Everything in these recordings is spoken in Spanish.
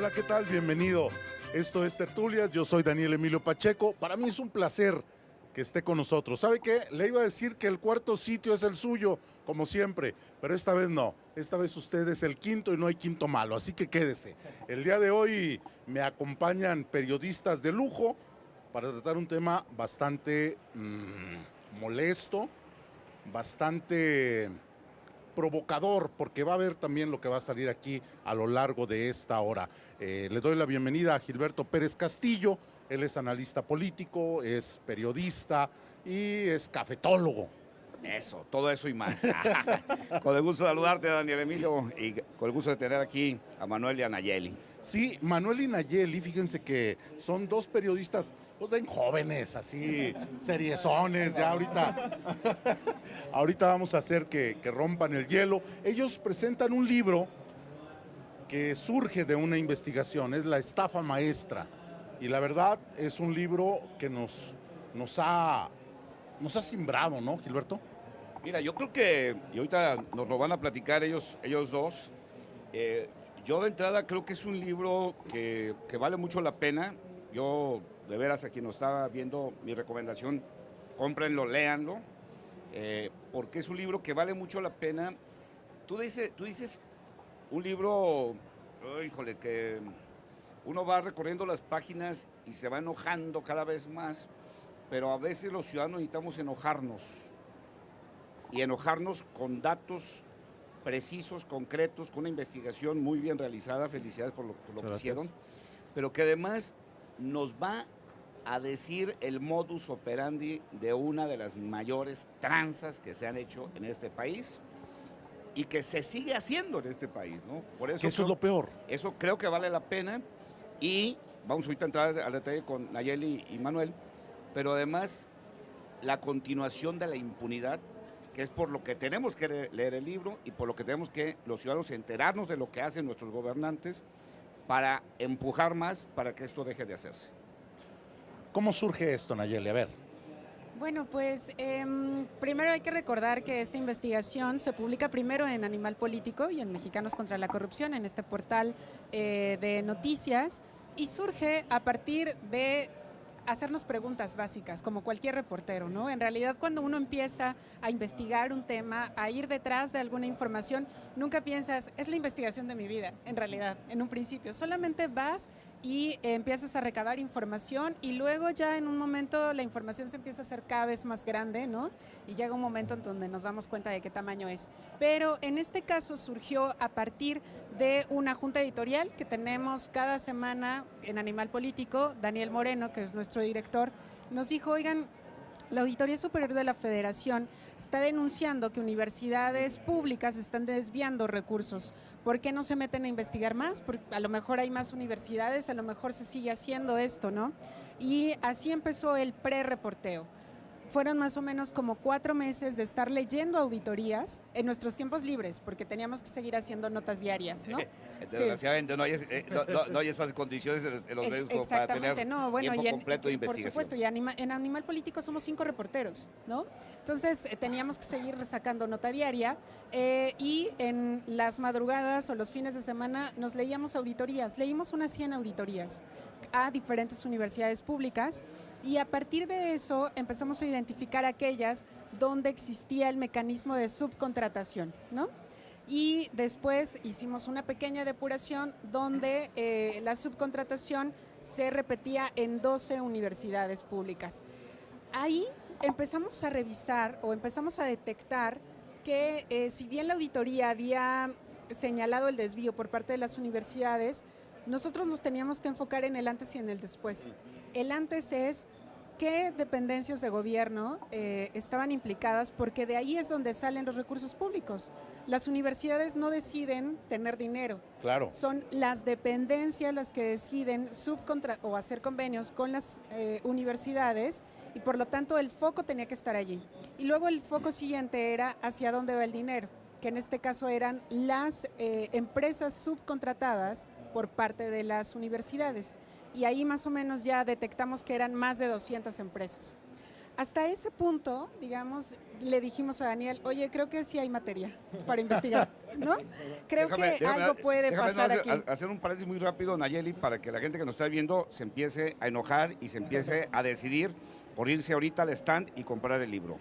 Hola, ¿qué tal? Bienvenido. Esto es Tertulias, yo soy Daniel Emilio Pacheco. Para mí es un placer que esté con nosotros. ¿Sabe qué? Le iba a decir que el cuarto sitio es el suyo, como siempre, pero esta vez no. Esta vez usted es el quinto y no hay quinto malo, así que quédese. El día de hoy me acompañan periodistas de lujo para tratar un tema bastante molesto, bastante provocador, porque va a ver también lo que va a salir aquí a lo largo de esta hora. Le doy la bienvenida a Gilberto Pérez Castillo. Él es analista político, es periodista y es cafetólogo. Eso, todo eso y más. Con el gusto de saludarte, Daniel Emilio, y con el gusto de tener aquí a Manuel y a Nayeli. Sí, Manuel y Nayeli, fíjense que son dos periodistas, los ven jóvenes, así, seriezones, ya ahorita. Ahorita vamos a hacer que rompan el hielo. Ellos presentan un libro que surge de una investigación, es La estafa maestra. Y la verdad es un libro que nos ha simbrado, ¿no, Gilberto? Mira, yo creo que, y ahorita nos lo van a platicar ellos dos, yo de entrada creo que es un libro que vale mucho la pena. Yo, de veras, a quien nos está viendo, mi recomendación, cómprenlo, léanlo, porque es un libro que vale mucho la pena. Tú dices un libro, híjole, que uno va recorriendo las páginas y se va enojando cada vez más, pero a veces los ciudadanos necesitamos enojarnos, y enojarnos con datos precisos, concretos, con una investigación muy bien realizada. Felicidades por lo que hicieron, pero que además nos va a decir el modus operandi de una de las mayores tranzas que se han hecho en este país y que se sigue haciendo en este país, ¿no? Por eso es lo peor. Eso creo que vale la pena, y vamos ahorita a entrar al detalle con Nayeli y Manuel, pero además la continuación de la impunidad, que es por lo que tenemos que leer el libro y por lo que tenemos que los ciudadanos enterarnos de lo que hacen nuestros gobernantes para empujar más para que esto deje de hacerse. ¿Cómo surge esto, Nayeli? A ver. Bueno, pues primero hay que recordar que esta investigación se publica primero en Animal Político y en Mexicanos contra la Corrupción, en este portal de noticias, y surge a partir de hacernos preguntas básicas, como cualquier reportero, ¿no? En realidad, cuando uno empieza a investigar un tema, a ir detrás de alguna información, nunca piensas, es la investigación de mi vida, en realidad, en un principio. Solamente vas y empiezas a recabar información, y luego ya en un momento la información se empieza a hacer cada vez más grande, ¿no? Y llega un momento en donde nos damos cuenta de qué tamaño es. Pero en este caso surgió a partir de una junta editorial que tenemos cada semana en Animal Político. Daniel Moreno, que es nuestro director, nos dijo, oigan, la Auditoría Superior de la Federación está denunciando que universidades públicas están desviando recursos. ¿Por qué no se meten a investigar más? Porque a lo mejor hay más universidades, a lo mejor se sigue haciendo esto, ¿no? Y así empezó el pre-reporteo. Fueron más o menos como 4 meses de estar leyendo auditorías en nuestros tiempos libres, porque teníamos que seguir haciendo notas diarias, ¿no? Desgraciadamente no hay esas condiciones en los medios como para tener tiempo completo de investigación. Por supuesto, y en Animal Político somos 5 reporteros, ¿no? Entonces teníamos que seguir sacando nota diaria, y en las madrugadas o los fines de semana nos leíamos auditorías. Leímos unas 100 auditorías a diferentes universidades públicas, y a partir de eso empezamos a identificar aquellas donde existía el mecanismo de subcontratación, ¿no? Y después hicimos una pequeña depuración donde la subcontratación se repetía en 12 universidades públicas. Ahí empezamos a revisar o empezamos a detectar que si bien la auditoría había señalado el desvío por parte de las universidades, nosotros nos teníamos que enfocar en el antes y en el después. El antes es qué dependencias de gobierno estaban implicadas, porque de ahí es donde salen los recursos públicos. Las universidades no deciden tener dinero. Claro. Son las dependencias las que deciden o hacer convenios con las universidades, y por lo tanto el foco tenía que estar allí. Y luego el foco siguiente era hacia dónde va el dinero, que en este caso eran las empresas subcontratadas por parte de las universidades. Y ahí más o menos ya detectamos que eran más de 200 empresas. Hasta ese punto, digamos, le dijimos a Daniel, oye, creo que sí hay materia para investigar, ¿no? Creo que algo puede pasar nada aquí. más hacer un paréntesis muy rápido, Nayeli, para que la gente que nos está viendo se empiece a enojar y se empiece a decidir por irse ahorita al stand y comprar el libro.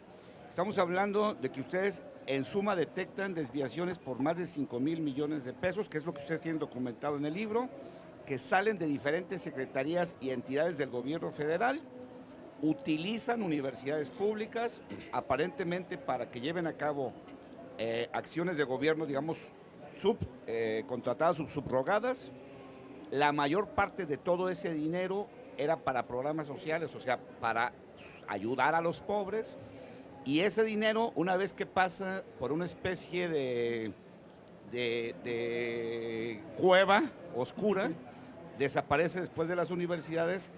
Estamos hablando de que ustedes en suma detectan desviaciones por más de 5,000 millones de pesos, que es lo que ustedes tienen documentado en el libro, que salen de diferentes secretarías y entidades del gobierno federal, utilizan universidades públicas aparentemente para que lleven a cabo acciones de gobierno, digamos, contratadas, subrogadas. La mayor parte de todo ese dinero era para programas sociales, o sea, para ayudar a los pobres. Y ese dinero, una vez que pasa por una especie de cueva oscura, desaparece después de las universidades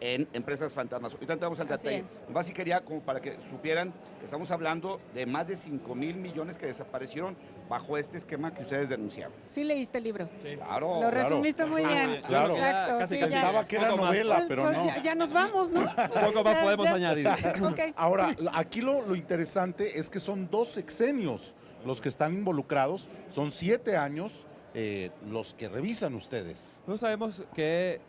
en empresas fantasmas. Ahorita entramos al detalle. Más si quería, como para que supieran que estamos hablando de más de 5,000 millones que desaparecieron bajo este esquema que ustedes denunciaban. Sí leíste el libro. Sí. Claro. Lo resumiste muy bien. Claro. Exacto. Casi, sí, casi. ya. Pensaba que era novela, Pues, pero pues no. ya nos vamos, ¿no? Poco más podemos añadir. Ok. Ahora, aquí lo interesante es que son 2 sexenios los que están involucrados, son 7 años los que revisan ustedes. No sabemos que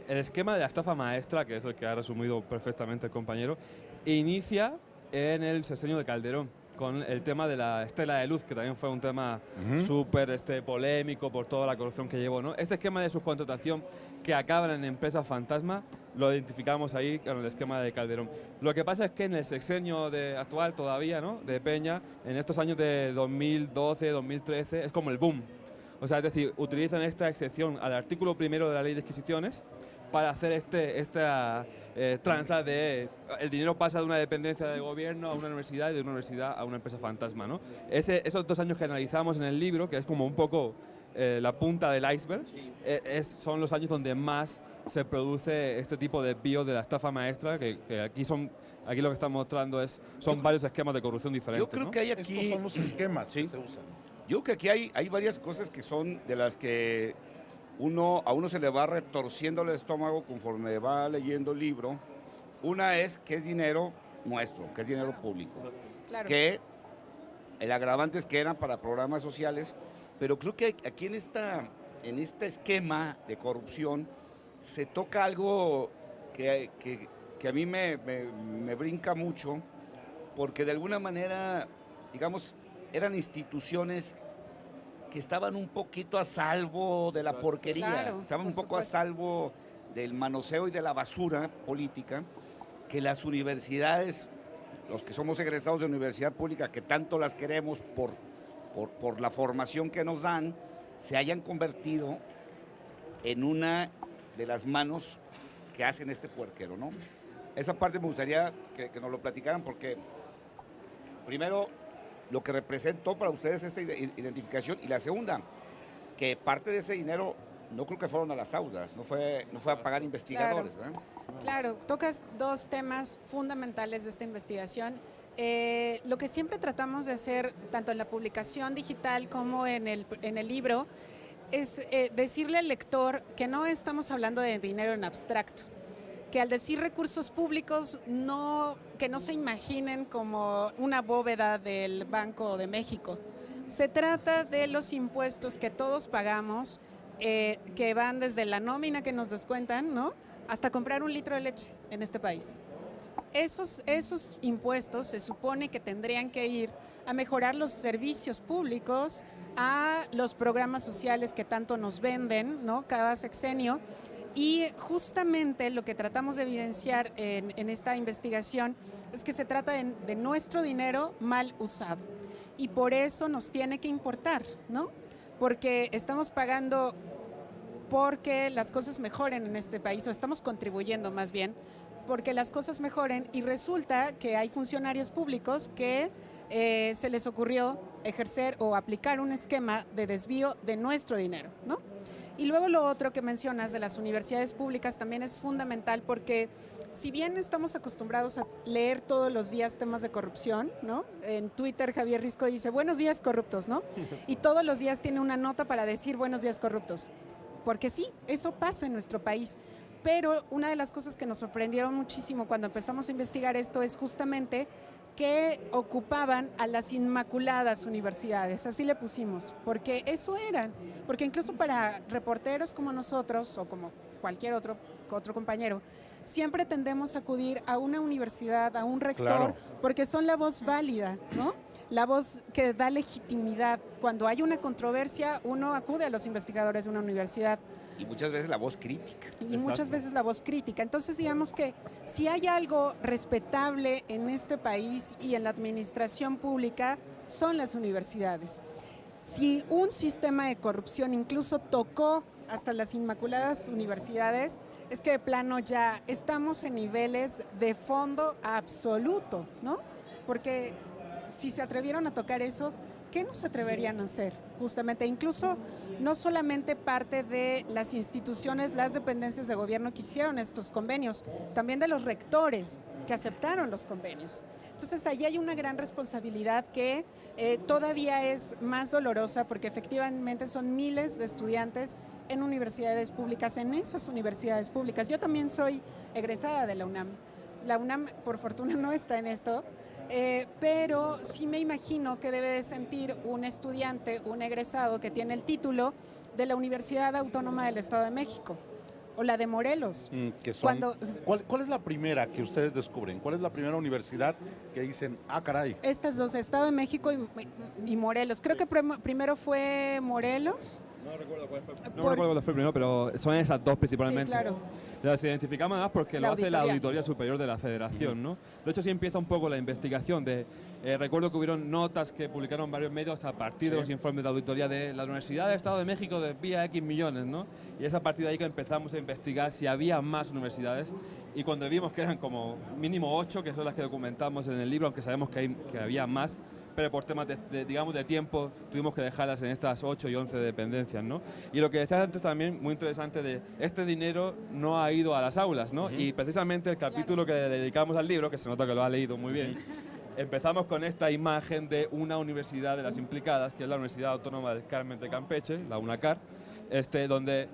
el esquema de la estafa maestra, que es el que ha resumido perfectamente el compañero, inicia en el sexenio de Calderón, con el tema de la estela de luz, que también fue un tema súper polémico por toda la corrupción que llevó, ¿no? Este esquema de subcontratación que acaban en empresas fantasma, lo identificamos ahí con el esquema de Calderón. Lo que pasa es que en el sexenio actual todavía, ¿no?, de Peña, en estos años de 2012, 2013, es como el boom. O sea, es decir, utilizan esta excepción al artículo 1 de la Ley de Adquisiciones para hacer esta tranza de el dinero pasa de una dependencia del gobierno a una universidad y de una universidad a una empresa fantasma, ¿no? Esos 2 años que analizamos en el libro, que es como un poco la punta del iceberg, son los años donde más se produce este tipo de desvío de la estafa maestra, que aquí lo que estamos mostrando son varios esquemas de corrupción diferentes. Yo creo ¿no? que hay aquí... Estos son los esquemas Sí. que se usan. Yo creo que aquí hay varias cosas que son de las que a uno se le va retorciendo el estómago conforme va leyendo el libro. Una es que es dinero nuestro, que es dinero público. Claro. Que el agravante es que eran para programas sociales, pero creo que aquí en este esquema de corrupción se toca algo que a mí me brinca mucho, porque de alguna manera, digamos, eran instituciones que estaban un poquito a salvo de la porquería, Claro, estaban un por poco a supuesto. salvo del manoseo y de la basura política, que las universidades, los que somos egresados de universidad pública, que tanto las queremos por la formación que nos dan, se hayan convertido en una de las manos que hacen este puerquero, ¿no? Esa parte me gustaría que nos lo platicaran, porque primero lo que representó para ustedes esta identificación, y la segunda, que parte de ese dinero no creo que fueron a las aulas, no fue a pagar investigadores, ¿verdad? Claro, tocas 2 temas fundamentales de esta investigación. Lo que siempre tratamos de hacer, tanto en la publicación digital como en el libro, es decirle al lector que no estamos hablando de dinero en abstracto, que al decir recursos públicos, que no se imaginen como una bóveda del Banco de México. Se trata de los impuestos que todos pagamos, que van desde la nómina que nos descuentan, ¿no?, hasta comprar 1 litro de leche en este país. Esos impuestos se supone que tendrían que ir a mejorar los servicios públicos, a los programas sociales que tanto nos venden, ¿no?, cada sexenio. Y justamente lo que tratamos de evidenciar en esta investigación es que se trata de nuestro dinero mal usado. Y por eso nos tiene que importar, ¿no? Porque estamos pagando porque las cosas mejoren en este país, o estamos contribuyendo más bien, porque las cosas mejoren, y resulta que hay funcionarios públicos que se les ocurrió ejercer o aplicar un esquema de desvío de nuestro dinero, ¿no? Y luego lo otro que mencionas de las universidades públicas también es fundamental, porque si bien estamos acostumbrados a leer todos los días temas de corrupción, ¿no? En Twitter Javier Risco dice buenos días corruptos, ¿no? Y todos los días tiene una nota para decir buenos días corruptos, porque sí, eso pasa en nuestro país. Pero una de las cosas que nos sorprendieron muchísimo cuando empezamos a investigar esto es justamente que ocupaban a las inmaculadas universidades, así le pusimos, porque eso eran, porque incluso para reporteros como nosotros o como cualquier otro compañero, siempre tendemos a acudir a una universidad, a un rector, Claro. porque son la voz válida, ¿no? La voz que da legitimidad. Cuando hay una controversia, uno acude a los investigadores de una universidad. Y muchas veces la voz crítica. Y muchas veces la voz crítica. Entonces, digamos que si hay algo respetable en este país y en la administración pública, son las universidades. Si un sistema de corrupción incluso tocó hasta las inmaculadas universidades, es que de plano ya estamos en niveles de fondo absoluto, ¿no? Porque si se atrevieron a tocar eso, ¿qué no se atreverían a hacer? Justamente, incluso no solamente parte de las instituciones, las dependencias de gobierno que hicieron estos convenios, también de los rectores que aceptaron los convenios. Entonces, ahí hay una gran responsabilidad que todavía es más dolorosa porque efectivamente son miles de estudiantes en universidades públicas, en esas universidades públicas. Yo también soy egresada de la UNAM. La UNAM, por fortuna, no está en esto, pero sí me imagino que debe de sentir un estudiante, un egresado que tiene el título de la Universidad Autónoma del Estado de México o la de Morelos. Que son, Cuando- ¿Cuál es la primera que ustedes descubren? ¿Cuál es la primera universidad que dicen, ah, caray? Estas dos, Estado de México y Morelos. Creo que primero fue Morelos. No recuerdo cuál fue. No Por- recuerdo cuál fue el primero, pero son esas dos principalmente. Sí, claro. Las identificamos además porque La lo hace la auditoría. Auditoría Superior de la Federación, ¿no? De hecho, sí empieza un poco la investigación de... recuerdo que hubieron notas que publicaron varios medios a partir de los informes de auditoría de la Universidad del Estado de México desvía X millones, ¿no? Y es a partir de ahí que empezamos a investigar si había más universidades y cuando vimos que eran como mínimo 8, que son las que documentamos en el libro, aunque sabemos que había más, pero por temas digamos, de tiempo tuvimos que dejarlas en estas 8 y 11 dependencias, ¿no? Y lo que decías antes también, muy interesante, de este dinero no ha ido a las aulas, ¿no? Y precisamente el capítulo que le dedicamos al libro, que se nota que lo ha leído muy bien, empezamos con esta imagen de una universidad de las implicadas, que es la Universidad Autónoma del Carmen de Campeche, la UNACAR, donde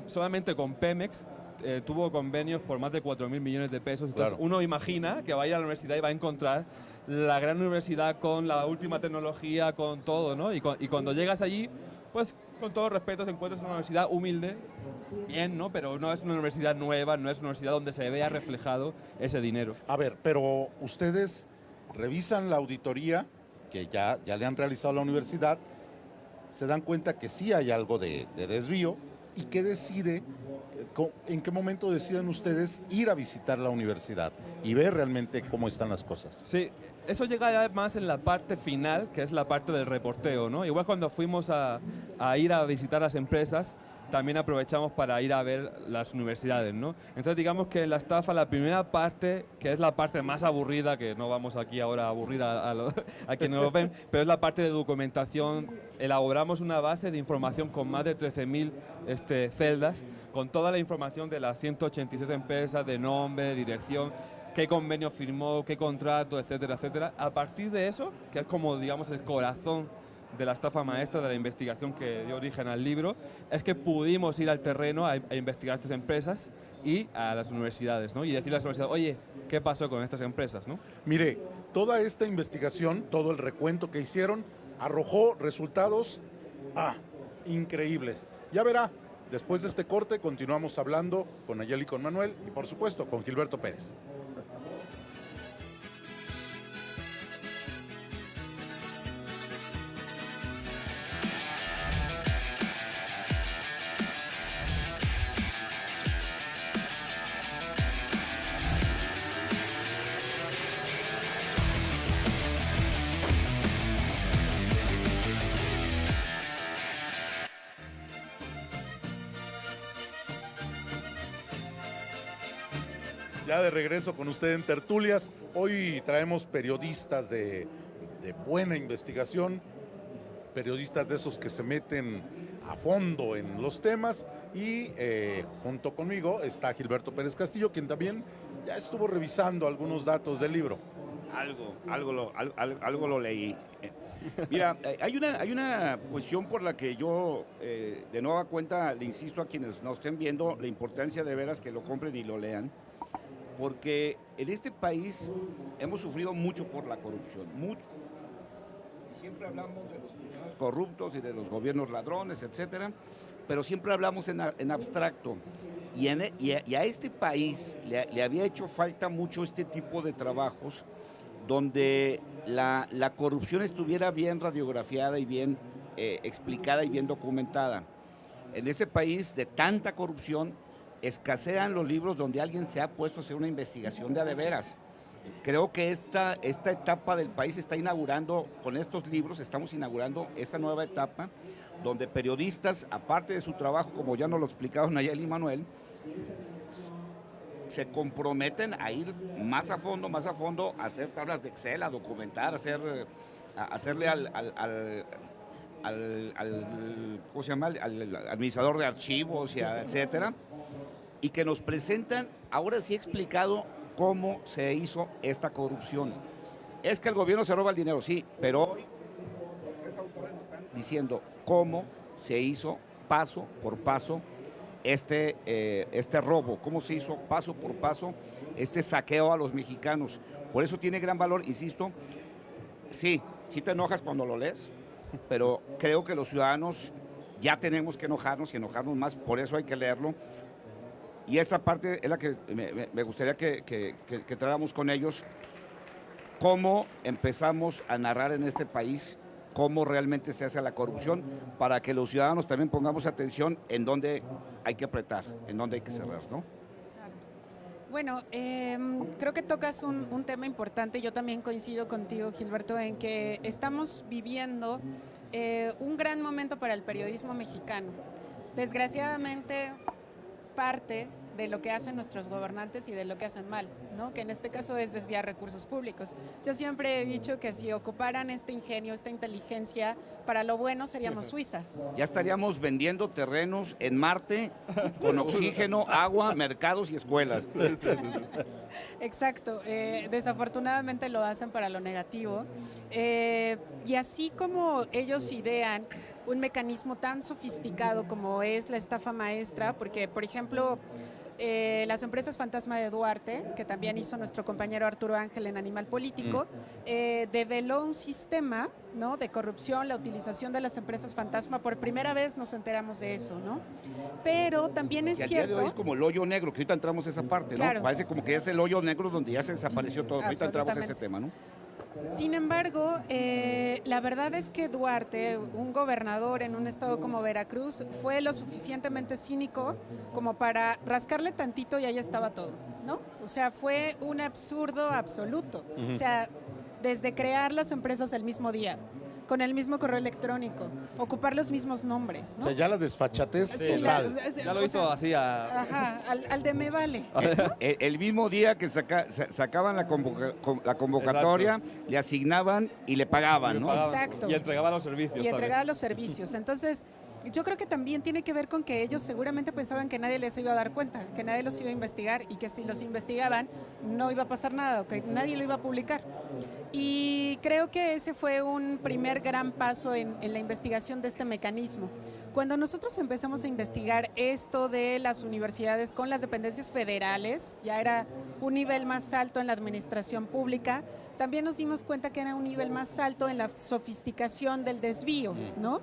solamente con Pemex tuvo convenios por más de 4.000 millones de pesos. Entonces, Claro. uno imagina que va a ir a la universidad y va a encontrar la gran universidad con la última tecnología, con todo, ¿no? Y cuando llegas allí, pues con todo respeto, se encuentra una universidad humilde, bien, ¿no? Pero no es una universidad nueva, no es una universidad donde se vea reflejado ese dinero. A ver, pero ustedes revisan la auditoría que ya le han realizado a la universidad, se dan cuenta que sí hay algo de desvío y qué decide, en qué momento deciden ustedes ir a visitar la universidad y ver realmente cómo están las cosas. Sí, eso llega ya más en la parte final, que es la parte del reporteo, ¿no? Igual cuando fuimos a ir a visitar las empresas, también aprovechamos para ir a ver las universidades, ¿no? Entonces digamos que en la estafa la primera parte, que es la parte más aburrida, que no vamos aquí ahora a aburrir a quienes nos ven, pero es la parte de documentación. Elaboramos una base de información con más de 13.000 celdas, con toda la información de las 186 empresas, de nombre, dirección, qué convenio firmó, qué contrato, etcétera, etcétera. A partir de eso, que es como digamos el corazón de la estafa maestra, de la investigación que dio origen al libro, es que pudimos ir al terreno a investigar estas empresas y a las universidades, ¿no? Y decirle a las universidades, oye, ¿qué pasó con estas empresas, no? Mire, toda esta investigación, todo el recuento que hicieron, arrojó resultados increíbles. Ya verá, después de este corte continuamos hablando con Nayeli y con Manuel y por supuesto con Gilberto Pérez. Ya de regreso con usted en Tertulias. Hoy traemos periodistas de buena investigación, periodistas de esos que se meten a fondo en los temas y junto conmigo está Gilberto Pérez Castillo, quien también ya estuvo revisando algunos datos del libro. Algo lo leí. Mira, hay una cuestión por la que yo, de nueva cuenta, le insisto a quienes nos estén viendo la importancia de veras que lo compren y lo lean, porque en este país hemos sufrido mucho por la corrupción, mucho. Y siempre hablamos de los funcionarios corruptos y de los gobiernos ladrones, etcétera, pero siempre hablamos en abstracto. Y a este país le había hecho falta mucho este tipo de trabajos donde la corrupción estuviera bien radiografiada y bien explicada y bien documentada. En ese país de tanta corrupción escasean los libros donde alguien se ha puesto a hacer una investigación de a de veras. Creo que esta etapa del país está inaugurando, con estos libros estamos inaugurando esta nueva etapa donde periodistas, aparte de su trabajo, como ya nos lo explicaron Nayeli y Manuel, se comprometen a ir más a fondo, a hacer tablas de Excel, a documentar, a hacerle al ¿cómo se llama? Al administrador de archivos, y etcétera, y que nos presentan, ahora sí explicado, cómo se hizo esta corrupción. Es que el gobierno se roba el dinero, sí, pero hoy los tres autores nos están diciendo cómo se hizo paso por paso este robo, cómo se hizo paso por paso este saqueo a los mexicanos. Por eso tiene gran valor, insisto, sí te enojas cuando lo lees, pero creo que los ciudadanos ya tenemos que enojarnos y enojarnos más, por eso hay que leerlo. Y esta parte es la que me gustaría que tratáramos con ellos, cómo empezamos a narrar en este país cómo realmente se hace la corrupción, para que los ciudadanos también pongamos atención en dónde hay que apretar, en dónde hay que cerrar, ¿no? Bueno, creo que tocas un tema importante. Yo también coincido contigo, Gilberto, en que estamos viviendo un gran momento para el periodismo mexicano. Desgraciadamente, parte de lo que hacen nuestros gobernantes y de lo que hacen mal, ¿no? Que en este caso es desviar recursos públicos. Yo siempre he dicho que si ocuparan este ingenio, esta inteligencia, para lo bueno seríamos Suiza. Ya estaríamos vendiendo terrenos en Marte con oxígeno, agua, mercados y escuelas. Exacto, desafortunadamente lo hacen para lo negativo. Y así como ellos idean un mecanismo tan sofisticado como es la estafa maestra, porque, por ejemplo, las empresas fantasma de Duarte, que también hizo nuestro compañero Arturo Ángel en Animal Político, develó un sistema, ¿no?, de corrupción, la utilización de las empresas fantasma. Por primera vez nos enteramos de eso, ¿no? Pero también es y cierto... al día de hoy es como el hoyo negro, que ahorita entramos a esa parte, ¿no? Claro. Parece como que es el hoyo negro donde ya se desapareció todo. Ahorita entramos a ese Absolutamente. tema, ¿no? Sin embargo, la verdad es que Duarte, un gobernador en un estado como Veracruz, fue lo suficientemente cínico como para rascarle tantito y ahí estaba todo, ¿no? O sea, fue un absurdo absoluto. O sea, desde crear las empresas el mismo día, con el mismo correo electrónico, ocupar los mismos nombres, ¿no? O sea, ya la desfachatez Sí, total. Ya lo hizo así a... Ajá, al de me vale. El mismo día que sacaban la convocatoria, le asignaban y le pagaban, ¿no? Exacto. Y entregaba los servicios. Y también. entregaba los servicios. Entonces, yo creo que también tiene que ver con que ellos seguramente pensaban que nadie les iba a dar cuenta, que nadie los iba a investigar y que si los investigaban no iba a pasar nada, o que nadie lo iba a publicar. Y creo que ese fue un primer gran paso en la investigación de este mecanismo. Cuando nosotros empezamos a investigar esto de las universidades con las dependencias federales, ya era un nivel más alto en la administración pública, también nos dimos cuenta que era un nivel más alto en la sofisticación del desvío, ¿no?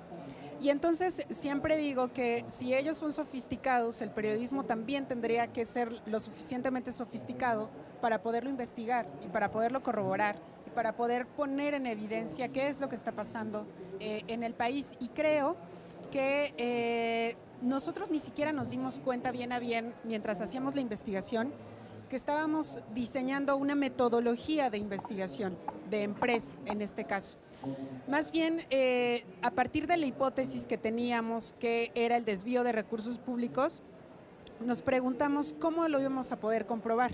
Y entonces siempre digo que si ellos son sofisticados, el periodismo también tendría que ser lo suficientemente sofisticado para poderlo investigar y para poderlo corroborar y para poder poner en evidencia qué es lo que está pasando en el país. Y creo que nosotros ni siquiera nos dimos cuenta bien a bien mientras hacíamos la investigación que estábamos diseñando una metodología de investigación, de empresa en este caso. Más bien, a partir de la hipótesis que teníamos, que era el desvío de recursos públicos, nos preguntamos cómo lo íbamos a poder comprobar.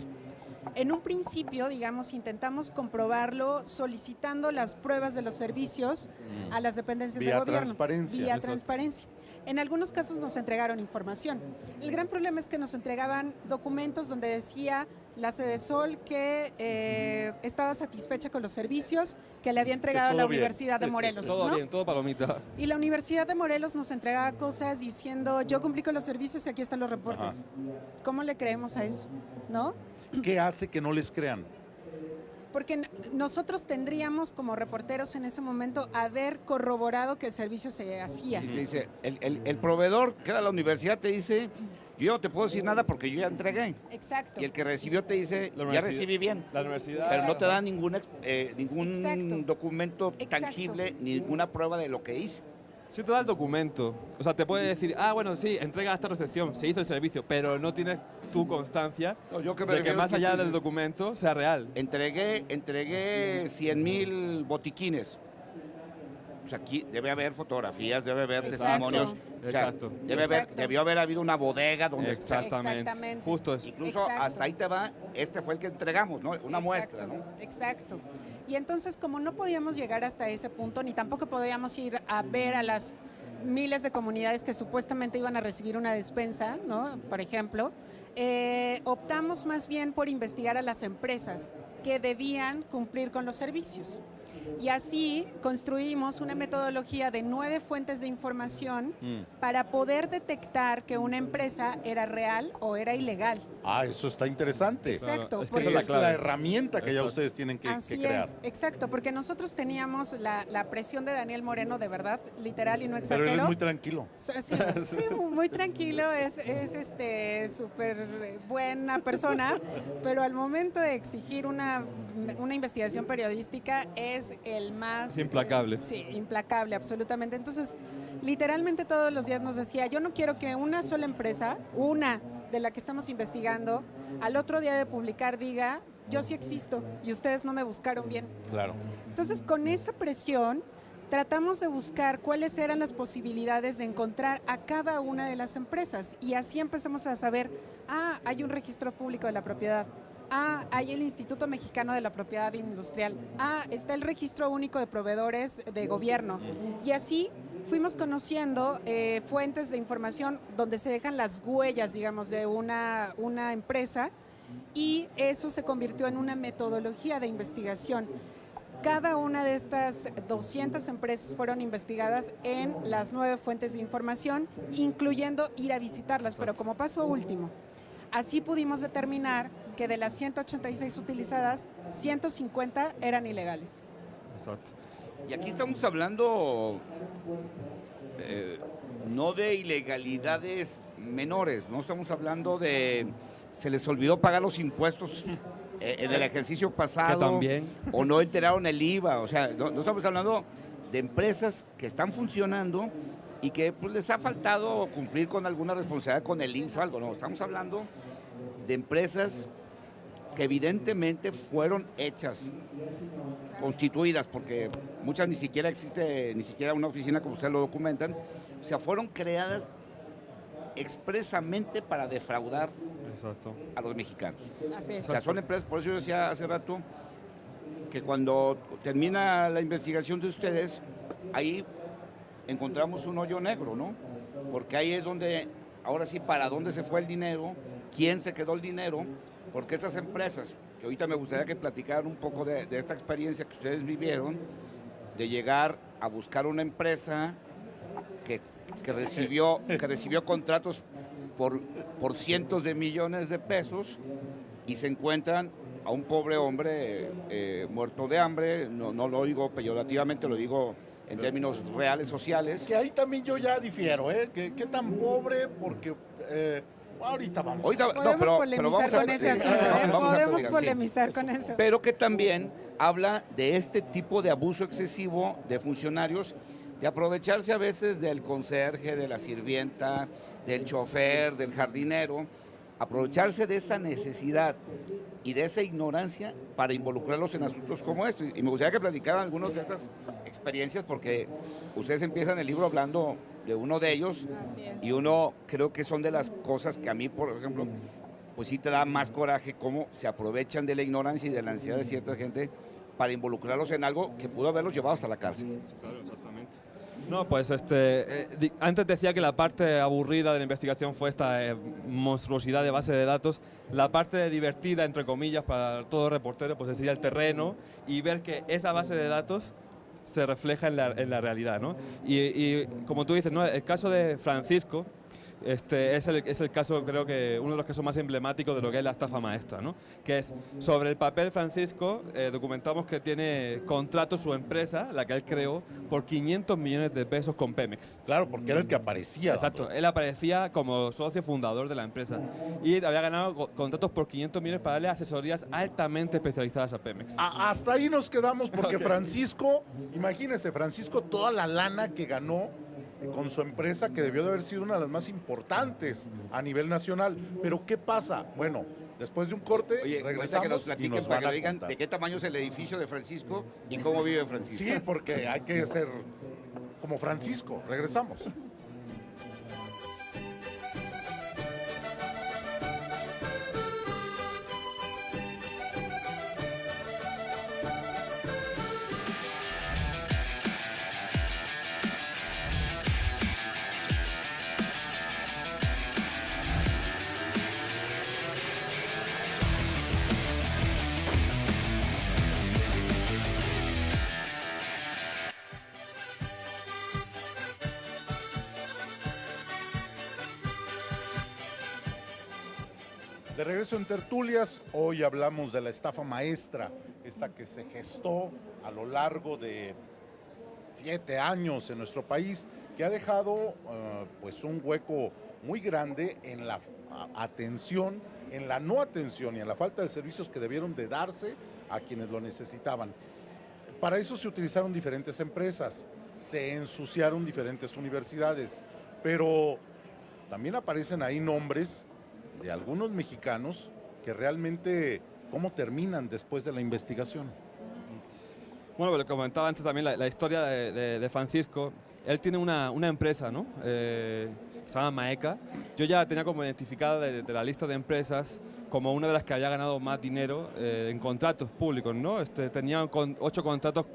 En un principio, digamos, intentamos comprobarlo solicitando las pruebas de los servicios a las dependencias de gobierno. Transparencia. Vía Exacto. transparencia. En algunos casos nos entregaron información. El gran problema es que nos entregaban documentos donde decía La Sedesol que estaba satisfecha con los servicios que le había entregado todo la bien. Universidad de Morelos. Todo ¿no? bien, todo palomita. Y la Universidad de Morelos nos entregaba cosas diciendo, yo cumplí con los servicios y aquí están los reportes. ¿Cómo le creemos a eso? ¿No? ¿Qué hace que no les crean? Porque nosotros tendríamos como reporteros en ese momento haber corroborado que el servicio se hacía. Sí, te dice, el proveedor, que era la universidad, te dice, yo no te puedo decir nada porque yo ya entregué. Exacto. Y el que recibió te dice, La ya universidad- recibí bien. La universidad. Pero no te da ningún Exacto. documento Exacto. tangible, ninguna prueba de lo que hice. Sí te da el documento. O sea, te puede decir, bueno, sí, entrega a esta recepción, se hizo el servicio, pero no tienes tu constancia No, yo que me de que refiero más es que allá tú del dices- documento sea real. Entregué 100,000 botiquines. Pues aquí debe haber fotografías, debe haber Exacto. testimonios. O sea, Exacto. Exacto. debió haber habido una bodega donde Exactamente. Justo eso. incluso Exacto. hasta ahí te va, este fue el que entregamos, ¿no? Una Exacto, muestra, ¿no? Exacto. Y entonces, como no podíamos llegar hasta ese punto, ni tampoco podíamos ir a ver a las miles de comunidades que supuestamente iban a recibir una despensa, ¿no? Por ejemplo, optamos más bien por investigar a las empresas que debían cumplir con los servicios. Y así construimos una metodología de 9 fuentes de información para poder detectar que una empresa era real o era ilegal. Ah, eso está interesante. Exacto. es que porque- esa es la Es clave. la herramienta que ya Exacto. ustedes tienen que Así crear. es, exacto, porque nosotros teníamos la presión de Daniel Moreno, de verdad, literal y no Pero exagero. él es muy tranquilo. Sí, muy tranquilo, es súper buena persona, pero al momento de exigir una investigación periodística es el más... Es implacable. Sí, implacable, absolutamente. Entonces, literalmente todos los días nos decía, yo no quiero que una sola empresa, una de la que estamos investigando, al otro día de publicar diga, yo sí existo y ustedes no me buscaron bien. Claro. Entonces, con esa presión, tratamos de buscar cuáles eran las posibilidades de encontrar a cada una de las empresas. Y así empezamos a saber, hay un registro público de la propiedad. Hay el Instituto Mexicano de la Propiedad Industrial. Está el Registro Único de Proveedores de Gobierno. Y así fuimos conociendo fuentes de información donde se dejan las huellas, digamos, de una empresa, y eso se convirtió en una metodología de investigación. Cada una de estas 200 empresas fueron investigadas en las 9 fuentes de información, incluyendo ir a visitarlas, pero como paso último. Así pudimos determinar que de las 186 utilizadas, 150 eran ilegales. Exacto. Y aquí estamos hablando no de ilegalidades menores, no estamos hablando de se les olvidó pagar los impuestos en el ejercicio pasado, Que también. o no enteraron el IVA, o sea, no estamos hablando de empresas que están funcionando y que pues, les ha faltado cumplir con alguna responsabilidad con el IMSS o algo, no, estamos hablando de empresas que evidentemente fueron hechas, constituidas, porque muchas ni siquiera existe, ni siquiera una oficina como ustedes lo documentan, o sea, fueron creadas expresamente para defraudar Exacto. a los mexicanos. Así O es. sea, son empresas, por eso yo decía hace rato que cuando termina la investigación de ustedes, ahí encontramos un hoyo negro, ¿no? Porque ahí es donde, ahora sí, para dónde se fue el dinero, quién se quedó el dinero, porque esas empresas, que ahorita me gustaría que platicaran un poco de esta experiencia que ustedes vivieron, de llegar a buscar una empresa que recibió contratos por cientos de millones de pesos y se encuentran a un pobre hombre muerto de hambre, no lo digo peyorativamente, lo digo en términos reales, sociales. Que ahí también yo ya difiero, ¿eh? ¿Qué tan pobre? Porque ahorita vamos. Ahorita, no, Podemos pero polemizar vamos a- con ese sí, asunto, ¿eh? vamos a Podemos sí. polemizar con eso. Pero que también habla de este tipo de abuso excesivo de funcionarios, de aprovecharse a veces del conserje, de la sirvienta, del chofer, del jardinero, aprovecharse de esa necesidad y de esa ignorancia para involucrarlos en asuntos como estos. Y me gustaría que platicaran algunas de esas experiencias, porque ustedes empiezan el libro hablando de uno de ellos, Así es. y uno creo que son de las cosas que a mí, por ejemplo, pues sí te da más coraje cómo se aprovechan de la ignorancia y de la ansiedad de cierta gente para involucrarlos en algo que pudo haberlos llevado hasta la cárcel. Claro, exactamente. No, pues antes decía que la parte aburrida de la investigación fue esta monstruosidad de base de datos. La parte divertida, entre comillas, para todo reportero, pues sería el terreno y ver que esa base de datos se refleja en la realidad, ¿no? Y como tú dices, ¿no? El caso de Francisco es el caso, creo que uno de los casos más emblemáticos de lo que es la estafa maestra, ¿no? Que es, sobre el papel, Francisco, documentamos que tiene contrato su empresa, la que él creó, por 500 millones de pesos con Pemex. Claro, porque era el que aparecía. Exacto, él aparecía como socio fundador de la empresa y había ganado contratos por 500 millones para darle asesorías altamente especializadas a Pemex. Hasta ahí nos quedamos porque Francisco, imagínese, Francisco, toda la lana que ganó con su empresa, que debió de haber sido una de las más importantes a nivel nacional. Pero ¿qué pasa? Bueno, después de un corte, Oye, regresamos que nos y platiquen nos para van que a nos digan contar. de qué tamaño es el edificio de Francisco y cómo vive Francisco. Sí, porque hay que ser como Francisco. Regresamos. De regreso en Tertulias, hoy hablamos de la estafa maestra, esta que se gestó a lo largo de 7 años en nuestro país, que ha dejado pues un hueco muy grande en la atención, en la no atención y en la falta de servicios que debieron de darse a quienes lo necesitaban. Para eso se utilizaron diferentes empresas, se ensuciaron diferentes universidades, pero también aparecen ahí nombres de algunos mexicanos que realmente, ¿cómo terminan después de la investigación? Bueno, lo comentaba antes también, la historia de Francisco. Él tiene una empresa, ¿no? Se llama Maeca. Yo ya la tenía como identificada de la lista de empresas como una de las que había ganado más dinero en contratos públicos, ¿no? Tenía 8 contratos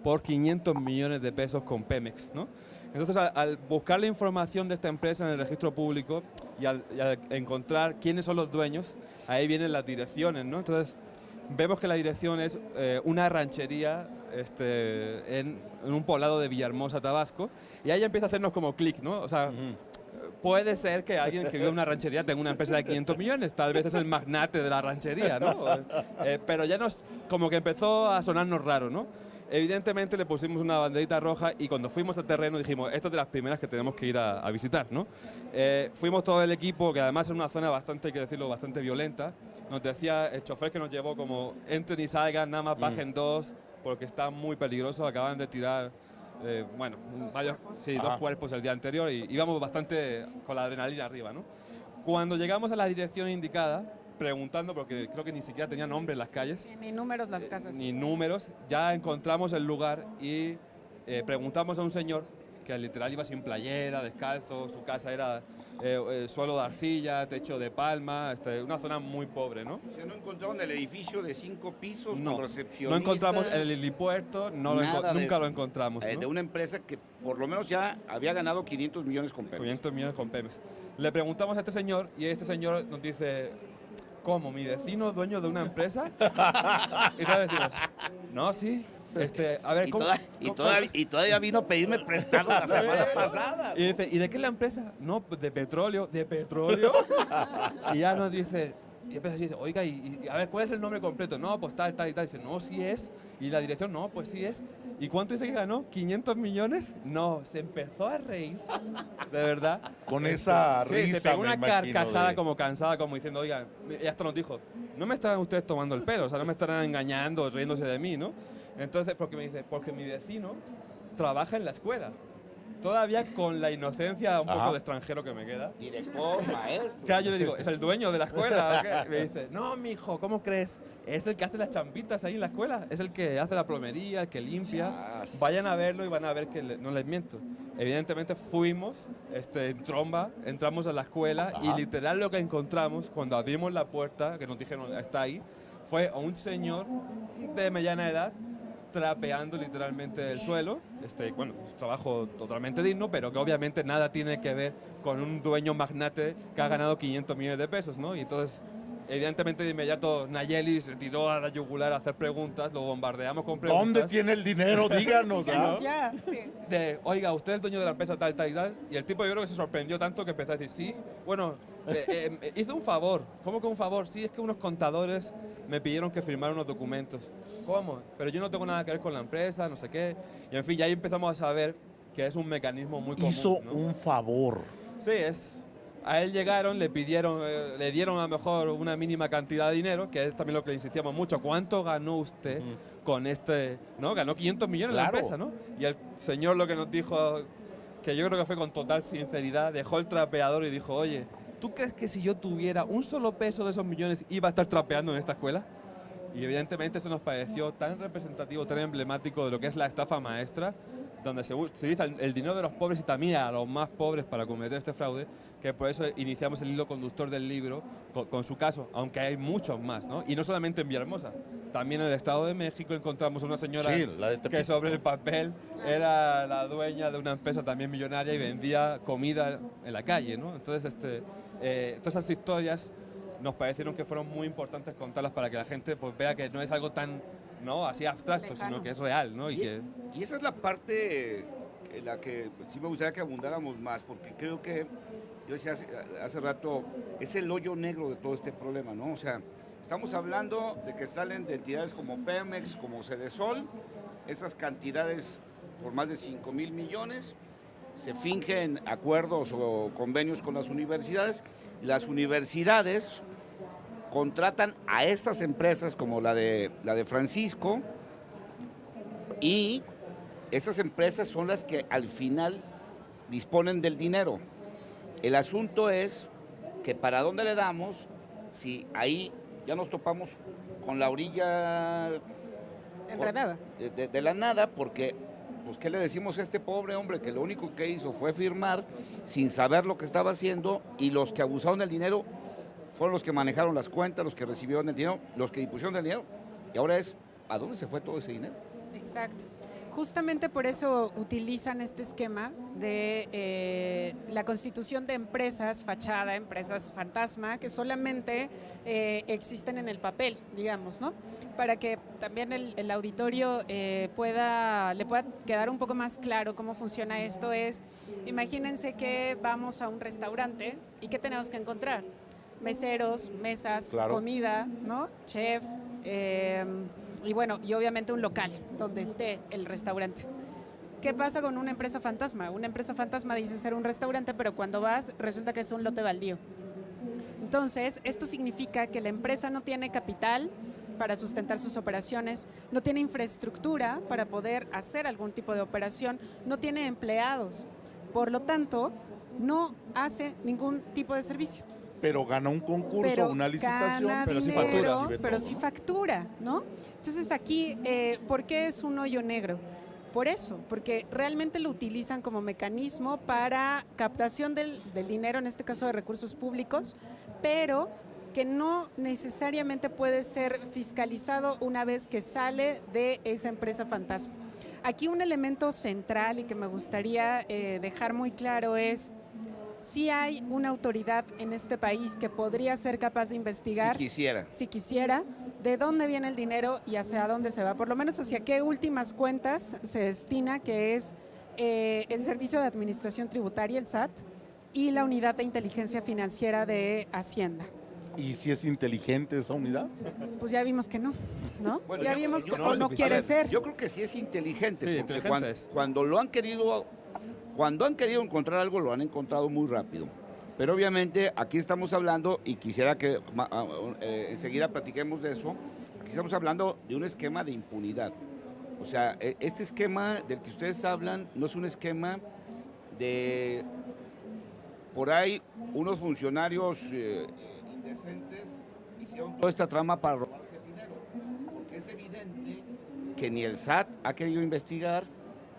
por 500 millones de pesos con Pemex, ¿no? Entonces, al buscar la información de esta empresa en el registro público y al encontrar quiénes son los dueños, ahí vienen las direcciones, ¿no? Entonces, vemos que la dirección es una ranchería en un poblado de Villahermosa, Tabasco, y ahí empieza a hacernos como clic, ¿no? O sea, puede ser que alguien que vive en una ranchería tenga una empresa de 500 millones, tal vez es el magnate de la ranchería, ¿no? Pero ya como que empezó a sonarnos raro, ¿no? Evidentemente le pusimos una banderita roja y cuando fuimos al terreno dijimos, esta es de las primeras que tenemos que ir a visitar, ¿no? Fuimos todo el equipo, que además es una zona bastante, hay que decirlo, bastante violenta. Nos decía el chofer que nos llevó como entren y salgan, nada más bajen 2, porque está muy peligroso, acaban de tirar, dos cuerpos el día anterior y íbamos bastante con la adrenalina arriba, ¿no? Cuando llegamos a la dirección indicada, preguntando, porque creo que ni siquiera tenía nombre en las calles. Ni números las casas. Ni números. Ya encontramos el lugar y preguntamos a un señor que literal iba sin playera, descalzo, su casa era suelo de arcilla, techo de palma, una zona muy pobre, ¿no? O sea, no encontraron el edificio de 5 pisos No, con recepcionistas. no encontramos el helipuerto, nunca lo encontramos, ¿no? De una empresa que por lo menos ya había ganado 500 millones con Pemex. 500 millones con Pemex. Le preguntamos a este señor y este señor nos dice, ¿cómo? ¿Mi vecino dueño de una empresa? Y entonces decimos, no, sí. A ver, Y todavía vino a pedirme prestado la semana pasada. Y dice, ¿y de qué es la empresa? No, pues de petróleo. ¿De petróleo? Y ya nos dice, y empieza así, dice, oiga, y a ver, ¿cuál es el nombre completo? No, pues tal, tal y tal. Dice, no, sí es. Y la dirección, no, pues sí es. ¿Y cuánto dice que ganó? ¿500 millones? No, se empezó a reír, de verdad. Con esa Sí, risa, se pegó me una imagino, carcajada de- como cansada, como diciendo, oiga, y hasta nos dijo, no me estarán ustedes tomando el pelo, o sea, no me estarán engañando, riéndose de mí, ¿no? Entonces, porque me dice, porque mi vecino trabaja en la escuela. Todavía con la inocencia un poco de extranjero que me queda. Director, maestro. Claro, yo le digo, ¿es el dueño de la escuela? ¿O qué? Me dice, no, mijo, ¿cómo crees? Es el que hace las champitas ahí en la escuela. Es el que hace la plomería, el que limpia. Yes. Vayan a verlo y van a ver que no les miento. Evidentemente fuimos en tromba, entramos a la escuela y literal lo que encontramos cuando abrimos la puerta, que nos dijeron, está ahí, fue a un señor de mediana edad trapeando literalmente el suelo. Bueno, es un trabajo totalmente digno, pero que obviamente nada tiene que ver con un dueño magnate que ha ganado 500 millones de pesos, ¿no? Y entonces, evidentemente, de inmediato Nayeli se tiró a la yugular a hacer preguntas, lo bombardeamos con preguntas. ¿Dónde tiene el dinero? Díganos. Díganos ¿ah? ya, sí. De, oiga, usted es el dueño de la empresa tal, tal y tal. Y el tipo yo creo que se sorprendió tanto que empezó a decir, sí, bueno, hizo un favor. ¿Cómo que un favor? Sí, es que unos contadores me pidieron que firmara unos documentos. ¿Cómo? Pero yo no tengo nada que ver con la empresa, no sé qué. Y en fin, ya ahí empezamos a saber que es un mecanismo muy común. Hizo ¿no? un favor. Sí, a él llegaron, le pidieron, le dieron a lo mejor una mínima cantidad de dinero, que es también lo que le insistíamos mucho. ¿Cuánto ganó usted con este? ¿No? Ganó 500 millones la Claro. empresa, ¿no? Y el señor lo que nos dijo, que yo creo que fue con total sinceridad, dejó el trapeador y dijo, oye, ¿tú crees que si yo tuviera un solo peso de esos millones iba a estar trapeando en esta escuela? Y evidentemente eso nos pareció tan representativo, tan emblemático de lo que es la estafa maestra, donde se utiliza el dinero de los pobres y también a los más pobres para cometer este fraude, que por eso iniciamos el hilo conductor del libro con su caso, aunque hay muchos más, ¿no? Y no solamente en Villahermosa, también en el Estado de México encontramos una señora Sí, la de Tepito. que sobre el papel era la dueña de una empresa también millonaria y vendía comida en la calle, ¿no? Entonces, todas esas historias nos parecieron que fueron muy importantes contarlas para que la gente pues, vea que no es algo tan, ¿no?, así abstracto, Lejano. sino que es real, ¿no? Y esa es la parte en la que sí me gustaría que abundáramos más, porque creo que, yo decía hace rato, es el hoyo negro de todo este problema, ¿no? O sea, estamos hablando de que salen de entidades como Pemex, como Cedesol, esas cantidades por más de 5,000 millones, se fingen acuerdos o convenios con las universidades contratan a estas empresas como la de Francisco, y esas empresas son las que al final disponen del dinero. El asunto es que para dónde le damos si ahí ya nos topamos con la orilla Enredada. de la nada, porque pues ¿qué le decimos a este pobre hombre que lo único que hizo fue firmar sin saber lo que estaba haciendo, y los que abusaron del dinero fueron los que manejaron las cuentas, los que recibieron el dinero, los que dispusieron del dinero? Y ahora es, ¿a dónde se fue todo ese dinero? Exacto. Justamente por eso utilizan este esquema de la constitución de empresas fachada, empresas fantasma, que solamente existen en el papel, digamos, ¿no? Para que también el auditorio le pueda quedar un poco más claro cómo funciona esto. Imagínense que vamos a un restaurante y ¿qué tenemos que encontrar? Meseros, mesas, Claro. comida, ¿no? Chef, y bueno, y obviamente un local donde esté el restaurante. ¿Qué pasa con una empresa fantasma? Una empresa fantasma dice ser un restaurante, pero cuando vas resulta que es un lote baldío. Entonces, esto significa que la empresa no tiene capital para sustentar sus operaciones, no tiene infraestructura para poder hacer algún tipo de operación, no tiene empleados. Por lo tanto, no hace ningún tipo de servicio. Pero gana un concurso, Pero una licitación. gana pero sí dinero, factura. Recibe pero todo. sí factura, ¿no? Entonces aquí, ¿por qué es un hoyo negro? Por eso, porque realmente lo utilizan como mecanismo para captación del dinero, en este caso de recursos públicos, pero que no necesariamente puede ser fiscalizado una vez que sale de esa empresa fantasma. Aquí un elemento central y que me gustaría dejar muy claro es: si hay una autoridad en este país que podría ser capaz de investigar, Si quisiera, de dónde viene el dinero y hacia dónde se va, por lo menos hacia qué últimas cuentas se destina, que es el Servicio de Administración Tributaria, el SAT, y la Unidad de Inteligencia Financiera de Hacienda. ¿Y si es inteligente esa unidad? Pues ya vimos que no, ¿no? Bueno, ya yo- vimos yo- que no, o no suficiente. quiere A ver, ser. Yo creo que sí es inteligente, Sí, porque inteligente es. cuando han querido encontrar algo, lo han encontrado muy rápido. Pero obviamente aquí estamos hablando, y quisiera que enseguida platiquemos de eso, aquí estamos hablando de un esquema de impunidad. O sea, este esquema del que ustedes hablan no es un esquema de por ahí unos funcionarios indecentes hicieron toda esta trama para robarse el dinero, porque es evidente que ni el SAT ha querido investigar,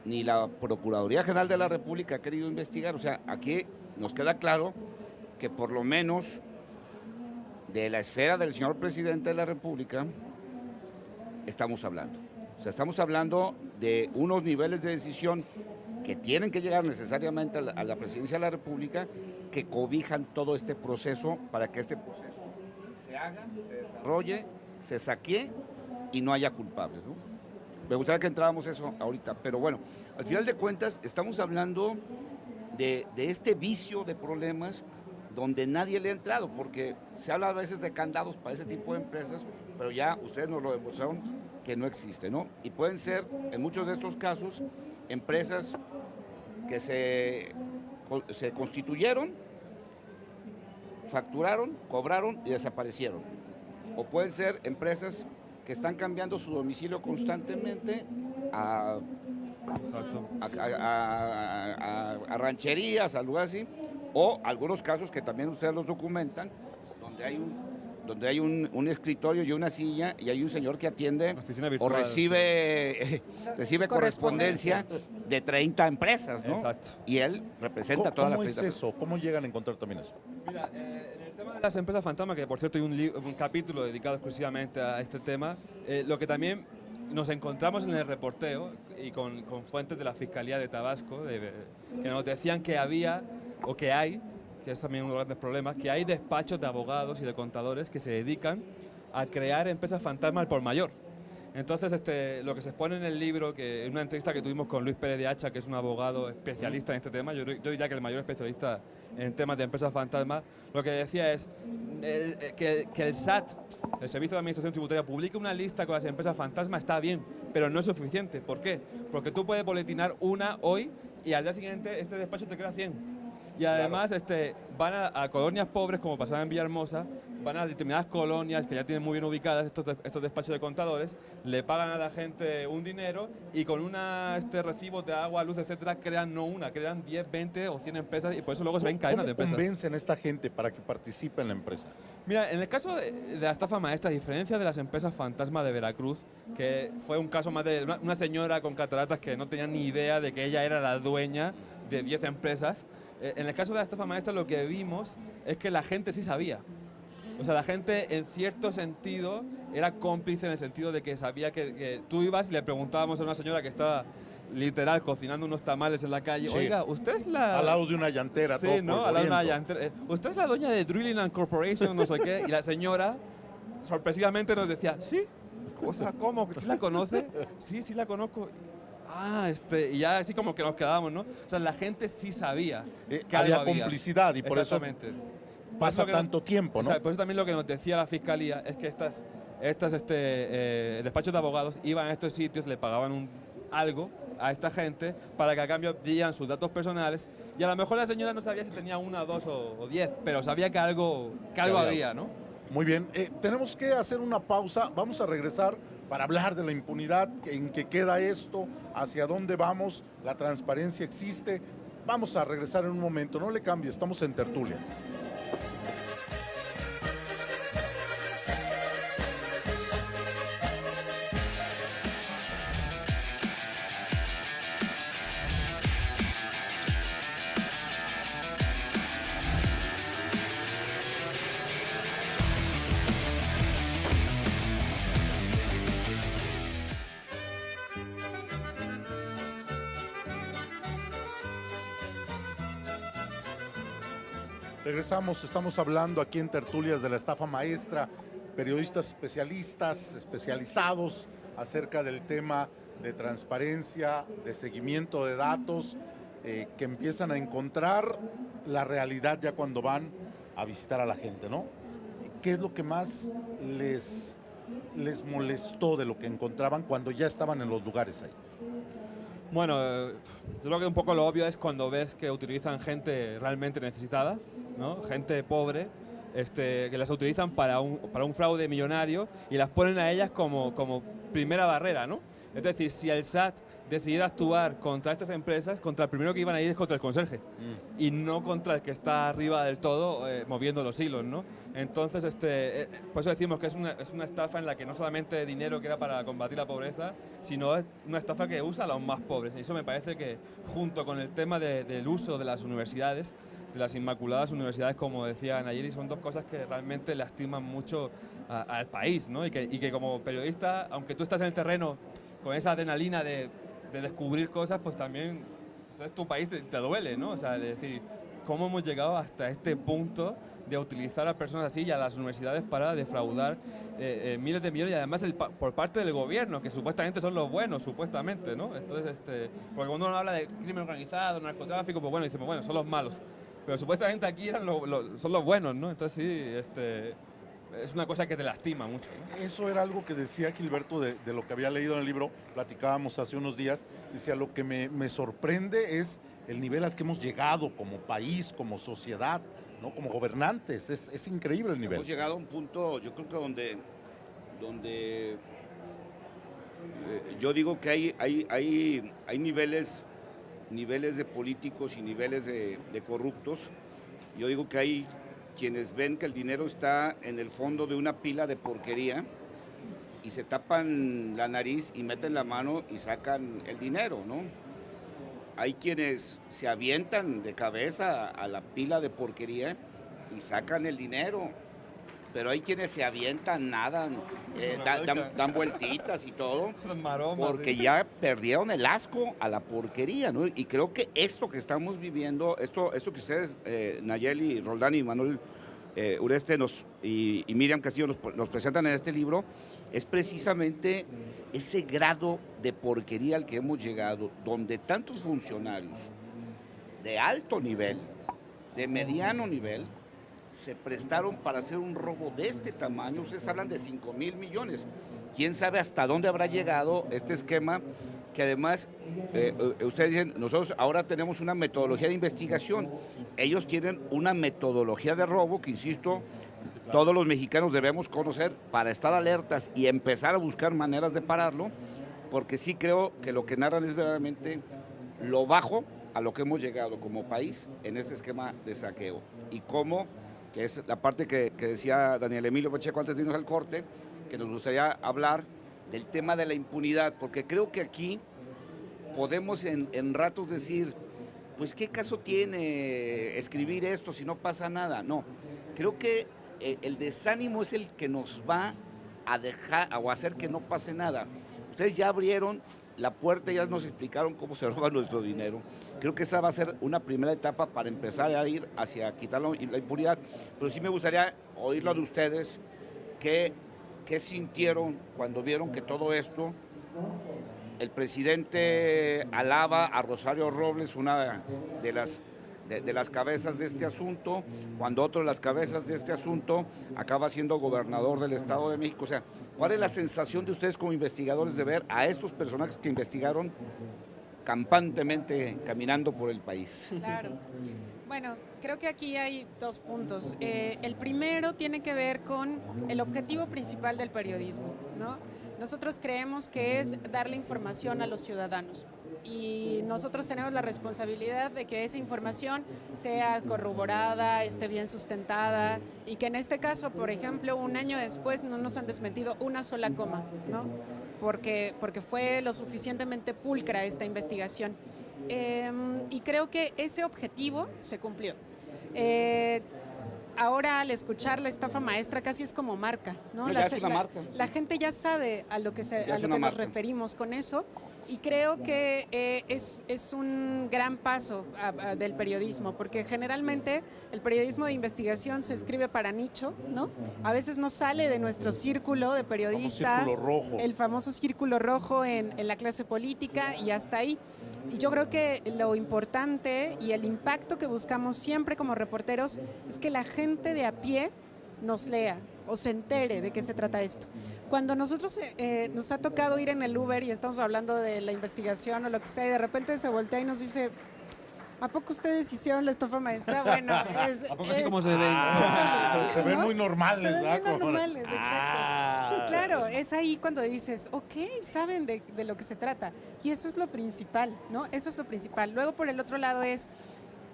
ni la Procuraduría General de la República ha querido investigar. O sea, aquí nos queda claro que por lo menos de la esfera del señor presidente de la República estamos hablando. O sea, estamos hablando de unos niveles de decisión que tienen que llegar necesariamente a la presidencia de la República, que cobijan todo este proceso para que este proceso se haga, se desarrolle, se saquee y no haya culpables, ¿no? Me gustaría que entráramos eso ahorita, pero bueno, al final de cuentas estamos hablando de este vicio de problemas donde nadie le ha entrado, porque se habla a veces de candados para ese tipo de empresas, pero ya ustedes nos lo demostraron que no existe, ¿no? Y pueden ser, en muchos de estos casos, empresas que se constituyeron, facturaron, cobraron y desaparecieron. O pueden ser empresas que están cambiando su domicilio constantemente a Exacto. a rancherías, a lugares así, o algunos casos que también ustedes los documentan, donde hay un escritorio y una silla y hay un señor que atiende Oficina o virtual, recibe correspondencia de 30 empresas, ¿no? Exacto. Y él representa todas las ¿Cómo es 30 eso? ¿Cómo llegan a encontrar también eso? Mira, en el tema de las empresas fantasma, que por cierto hay un capítulo dedicado exclusivamente a este tema, lo que también nos encontramos en el reporteo y con fuentes de la Fiscalía de Tabasco, que nos decían que había, o que hay, que es también uno de los grandes problemas, que hay despachos de abogados y de contadores que se dedican a crear empresas fantasma al por mayor. Entonces, lo que se expone en el libro, que en una entrevista que tuvimos con Luis Pérez de Hacha, que es un abogado especialista en este tema, yo diría que el mayor especialista en temas de empresas fantasma, lo que decía es que el SAT, el Servicio de Administración Tributaria, publique una lista con las empresas fantasma está bien, pero no es suficiente. ¿Por qué? Porque tú puedes boletinar una hoy y al día siguiente este despacho te crea 100. Y además van a colonias pobres, como pasaba en Villahermosa, van a determinadas colonias que ya tienen muy bien ubicadas estos despachos de contadores, le pagan a la gente un dinero y con recibos de agua, luz, etcétera, crean no una, crean 10, 20 o 100 empresas y por eso luego se ven cadenas de ¿Cómo empresas. convencen a esta gente para que participe en la empresa? Mira, en el caso de la estafa maestra, a diferencia de las empresas fantasma de Veracruz, que fue un caso más de una señora con cataratas que no tenía ni idea de que ella era la dueña de 10 empresas, en el caso de la estafa maestra lo que vimos es que la gente sí sabía. O sea, la gente en cierto sentido era cómplice en el sentido de que sabía que tú ibas y le preguntábamos a una señora que estaba literal cocinando unos tamales en la calle, Sí. oiga, ¿usted es la...? Al lado de una llantera, Sí, todo ¿no? Al lado de una polvoriento. llantera. ¿Usted es la dueña de Drilling and Corporation, no sé qué? Y la señora sorpresivamente nos decía, sí. O sea, ¿cómo? ¿Sí la conoce? Sí, sí la conozco. Ah, y ya así como que nos quedábamos, ¿no? O sea, la gente sí sabía que Había algo había. complicidad y por eso Exactamente. pasa Por eso tanto tiempo, ¿no? Por eso también lo que nos decía la Fiscalía es que despachos de abogados iban a estos sitios, le pagaban algo a esta gente para que a cambio dieran sus datos personales y a lo mejor la señora no sabía si tenía 1, 2 o 10, pero sabía que algo había, ¿no? Muy bien, tenemos que hacer una pausa, vamos a regresar para hablar de la impunidad, en qué queda esto, hacia dónde vamos, la transparencia existe. Vamos a regresar en un momento, no le cambie, estamos en Tertulias. Regresamos, estamos hablando aquí en Tertulias de la estafa maestra, periodistas especialistas, especializados acerca del tema de transparencia, de seguimiento de datos, que empiezan a encontrar la realidad ya cuando van a visitar a la gente, ¿no? ¿Qué es lo que más les molestó de lo que encontraban cuando ya estaban en los lugares ahí? Bueno, yo creo que un poco lo obvio es cuando ves que utilizan gente realmente necesitada, ¿no? Gente pobre, que las utilizan para un fraude millonario y las ponen a ellas como primera barrera, ¿no? Es decir, si el SAT decidiera actuar contra estas empresas, contra el primero que iban a ir es contra el conserje y no contra el que está arriba del todo moviendo los hilos, ¿no? Entonces, por eso decimos que es una estafa en la que no solamente dinero que era para combatir la pobreza, sino es una estafa que usa a los más pobres. Y eso me parece que, junto con el tema del uso de las universidades, de las inmaculadas universidades, como decía Nayeli, son dos cosas que realmente lastiman mucho al país, ¿no? Y que como periodista, aunque tú estás en el terreno con esa adrenalina de descubrir cosas, pues también pues, tu país te duele, ¿no? O sea, de decir, ¿cómo hemos llegado hasta este punto de utilizar a personas así y a las universidades para defraudar miles de millones y además por parte del gobierno, que supuestamente son los buenos, supuestamente, ¿no? Entonces, porque cuando uno habla de crimen organizado, narcotráfico, pues bueno, decimos, bueno, son los malos. Pero supuestamente aquí eran son los buenos, ¿no? Entonces sí, es una cosa que te lastima mucho, ¿no? Eso era algo que decía Gilberto de lo que había leído en el libro, platicábamos hace unos días, decía, lo que me sorprende es el nivel al que hemos llegado como país, como sociedad, ¿no? Como gobernantes, es increíble el nivel. Hemos llegado a un punto, yo creo que donde yo digo que hay niveles de políticos y niveles de corruptos. Yo digo que hay quienes ven que el dinero está en el fondo de una pila de porquería y se tapan la nariz y meten la mano y sacan el dinero, ¿no? Hay quienes se avientan de cabeza a la pila de porquería y sacan el dinero, pero hay quienes se avientan, nadan, dan vueltitas y todo, porque ya perdieron el asco a la porquería, ¿no? Y creo que esto que estamos viviendo, esto que ustedes, Nayeli, Roldán y Manuel Ureste y Miriam Castillo nos presentan en este libro, es precisamente ese grado de porquería al que hemos llegado, donde tantos funcionarios de alto nivel, de mediano nivel, se prestaron para hacer un robo de este tamaño. Ustedes hablan de 5,000 millones. ¿Quién sabe hasta dónde habrá llegado este esquema? Que además, ustedes dicen, nosotros ahora tenemos una metodología de investigación. Ellos tienen una metodología de robo que, insisto, todos los mexicanos debemos conocer para estar alertas y empezar a buscar maneras de pararlo, porque sí creo que lo que narran es verdaderamente lo bajo a lo que hemos llegado como país en este esquema de saqueo. Y cómo, que es la parte que decía Daniel Emilio Pacheco antes de irnos al corte, que nos gustaría hablar del tema de la impunidad, porque creo que aquí podemos en ratos decir, pues qué caso tiene escribir esto si no pasa nada. No, creo que el desánimo es el que nos va a dejar o hacer que no pase nada. Ustedes ya abrieron la puerta, ya nos explicaron cómo se roba nuestro dinero. Creo que esa va a ser una primera etapa para empezar a ir hacia quitar la impunidad. Pero sí me gustaría oírlo de ustedes, qué sintieron cuando vieron que todo esto, el presidente alaba a Rosario Robles, una de las cabezas de este asunto, cuando otro de las cabezas de este asunto acaba siendo gobernador del Estado de México. O sea, ¿cuál es la sensación de ustedes como investigadores de ver a estos personajes que investigaron campantemente caminando por el país? Claro. Bueno, creo que aquí hay dos puntos. El primero tiene que ver con el objetivo principal del periodismo, ¿no? Nosotros creemos que es darle información a los ciudadanos y nosotros tenemos la responsabilidad de que esa información sea corroborada, esté bien sustentada y que en este caso, por ejemplo, un año después no nos han desmentido una sola coma, ¿no? Porque fue lo suficientemente pulcra esta investigación. Y creo que ese objetivo se cumplió. Ahora al escuchar la estafa maestra casi es como marca, ¿no? Ya es una marca. La gente ya sabe a lo que nos referimos con eso y creo que es un gran paso del periodismo, porque generalmente el periodismo de investigación se escribe para nicho, ¿no? A veces no sale de nuestro círculo de periodistas, el famoso círculo rojo en la clase política y hasta ahí. Y yo creo que lo importante y el impacto que buscamos siempre como reporteros es que la gente de a pie nos lea o se entere de qué se trata esto. Cuando nosotros nos ha tocado ir en el Uber y estamos hablando de la investigación o lo que sea, y de repente se voltea y nos dice, ¿a poco ustedes hicieron la estafa maestra? Bueno, ¿a poco así como se ven? Se ven muy normales, se ven ¿verdad? muy normales, exacto. Y claro, es ahí cuando dices, ok, saben de lo que se trata. Y eso es lo principal, ¿no? Eso es lo principal. Luego, por el otro lado es,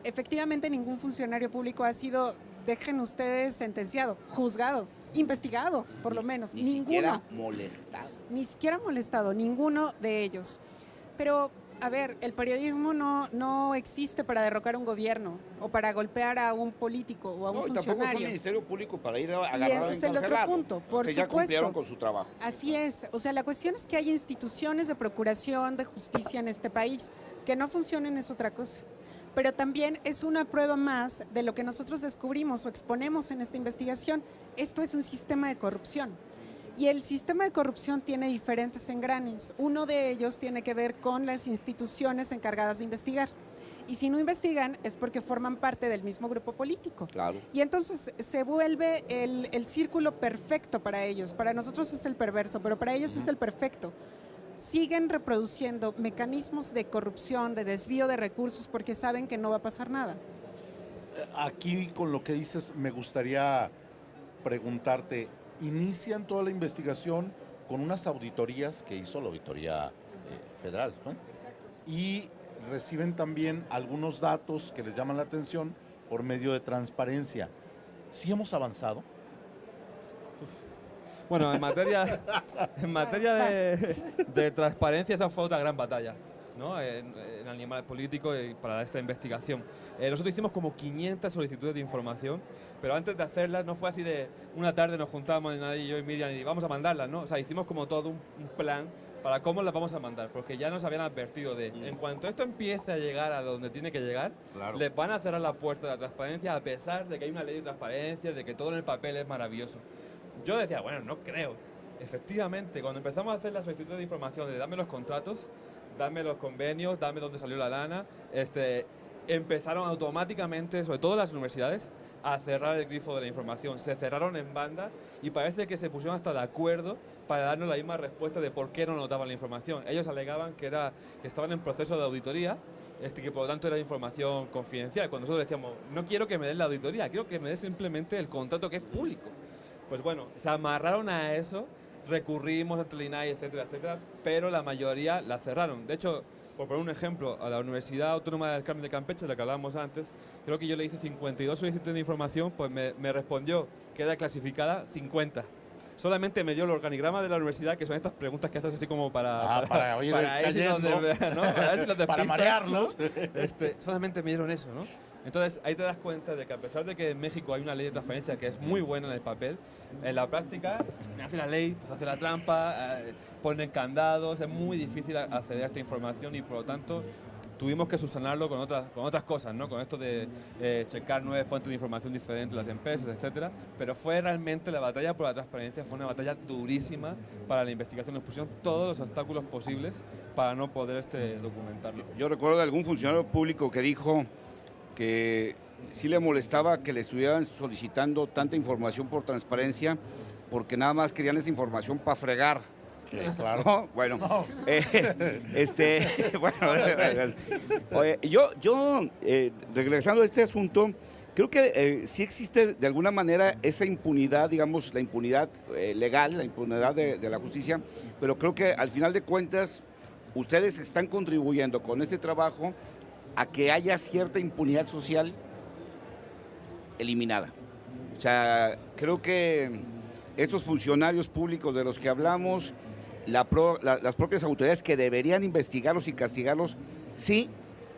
efectivamente, ningún funcionario público ha sido, dejen ustedes, sentenciado, juzgado, investigado, por lo menos. Ni ninguno. siquiera molestado. Ni siquiera molestado, ninguno de ellos. Pero A ver, el periodismo no existe para derrocar un gobierno o para golpear a un político o a un No, y tampoco es un funcionario. ministerio público para ir a Y agarrar ese a es el otro encarcelado. punto, por Que ya cumplieron supuesto. con su trabajo. Así es, o sea, la cuestión es que hay instituciones de procuración de justicia en este país. Que no funcionen es otra cosa. Pero también es una prueba más de lo que nosotros descubrimos o exponemos en esta investigación. Esto es un sistema de corrupción. Y el sistema de corrupción tiene diferentes engranes. Uno de ellos tiene que ver con las instituciones encargadas de investigar. Y si no investigan es porque forman parte del mismo grupo político. Claro. Y entonces se vuelve el círculo perfecto para ellos. Para nosotros es el perverso, pero para ellos es el perfecto. Siguen reproduciendo mecanismos de corrupción, de desvío de recursos, porque saben que no va a pasar nada. Aquí con lo que dices me gustaría preguntarte, inician toda la investigación con unas auditorías que hizo la Auditoría Federal, ¿no? Exacto. Y reciben también algunos datos que les llaman la atención por medio de transparencia. ¿Sí hemos avanzado? Bueno, en materia de transparencia, esa fue otra gran batalla, ¿no? En Animal Político y para esta investigación. Nosotros hicimos como 500 solicitudes de información, pero antes de hacerlas no fue así de una tarde nos juntamos, nadie, yo y Miriam, y vamos a mandarlas, ¿no? O sea, hicimos como todo un plan para cómo las vamos a mandar, porque ya nos habían advertido de, en cuanto esto empiece a llegar a donde tiene que llegar, Claro. les van a cerrar la puerta de la transparencia, a pesar de que hay una ley de transparencia, de que todo en el papel es maravilloso. Yo decía, bueno, no creo. Efectivamente, cuando empezamos a hacer la solicitud de información de dame los contratos, dame los convenios, dame dónde salió la lana, empezaron automáticamente, sobre todo las universidades, a cerrar el grifo de la información. Se cerraron en banda y parece que se pusieron hasta de acuerdo para darnos la misma respuesta de por qué no nos daban la información. Ellos alegaban que estaban en proceso de auditoría, que por lo tanto era información confidencial. Cuando nosotros decíamos, no quiero que me den la auditoría, quiero que me den simplemente el contrato que es público. Pues bueno, se amarraron a eso, recurrimos ante el INAI, etcétera, etcétera, pero la mayoría la cerraron. De hecho, por poner un ejemplo, a la Universidad Autónoma del Carmen de Campeche, de la que hablábamos antes, creo que yo le hice 52 solicitudes de información, pues me respondió que era clasificada 50. Solamente me dio el organigrama de la universidad, que son estas preguntas que haces así como para ir ver si cayendo. ¿no? Para ver si los Para despistas. marearlos. Solamente me dieron eso, ¿no? Entonces ahí te das cuenta de que a pesar de que en México hay una ley de transparencia que es muy buena en el papel, en la práctica quien hace la ley, pues hace la trampa, ponen candados, es muy difícil acceder a esta información y por lo tanto tuvimos que subsanarlo con otras cosas, ¿no? Con esto de checar 9 fuentes de información diferentes de las empresas, etcétera. Pero fue realmente la batalla por la transparencia, fue una batalla durísima para la investigación. Nos pusieron todos los obstáculos posibles para no poder documentarlo. Yo recuerdo de algún funcionario público que dijo que sí le molestaba que le estuvieran solicitando tanta información por transparencia porque nada más querían esa información para fregar. Sí, claro. ¿No? Bueno, bueno, oye, yo regresando a este asunto, creo que sí existe de alguna manera esa impunidad, digamos, la impunidad legal, la impunidad de la justicia, pero creo que al final de cuentas ustedes están contribuyendo con este trabajo a que haya cierta impunidad social eliminada. O sea, creo que estos funcionarios públicos de los que hablamos, las propias autoridades que deberían investigarlos y castigarlos, sí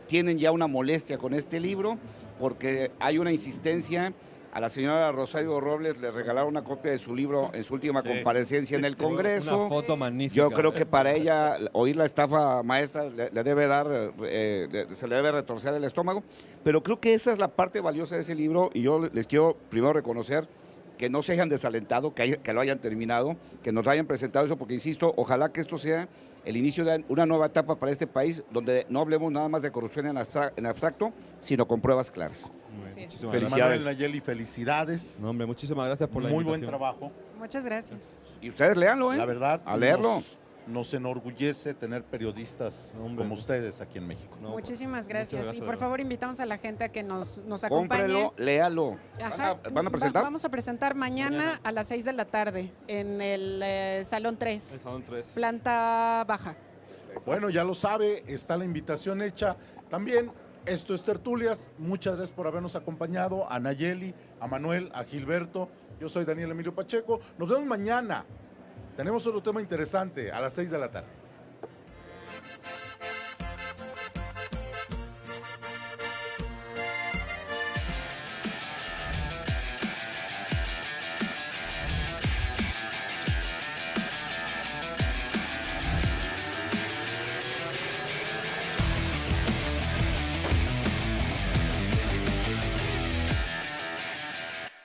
tienen ya una molestia con este libro, porque hay una insistencia. A la señora Rosario Robles le regalaron una copia de su libro en su última comparecencia en el Congreso. Una foto magnífica. Yo creo que para ella oír la estafa maestra le debe dar, se le debe retorcer el estómago, pero creo que esa es la parte valiosa de ese libro y yo les quiero primero reconocer que no se hayan desalentado, que lo hayan terminado, que nos hayan presentado eso, porque insisto, ojalá que esto sea el inicio de una nueva etapa para este país, donde no hablemos nada más de corrupción en abstracto, sino con pruebas claras. Sí. Muchísimas Felicidades. Manuel Nayeli, felicidades. No, hombre, muchísimas gracias por la Muy buen invitación. trabajo. Muchas gracias. Y ustedes léanlo, ¿eh? La verdad, A leerlo. nos enorgullece tener periodistas Hombre. como ustedes aquí en México. No, Muchísimas muchas gracias. Y de por verdad. favor invitamos a la gente a que nos acompañe. Cómprelo, léalo. Ajá. ¿Van a presentar? Vamos a presentar mañana a las 6 de la tarde en el Salón El 3, Salón 3. planta baja. Bueno, ya lo sabe, está la invitación hecha. También, esto es Tertulias. Muchas gracias por habernos acompañado. A Nayeli, a Manuel, a Gilberto. Yo soy Daniel Emilio Pacheco. Nos vemos mañana. Tenemos otro tema interesante a las 6 de la tarde.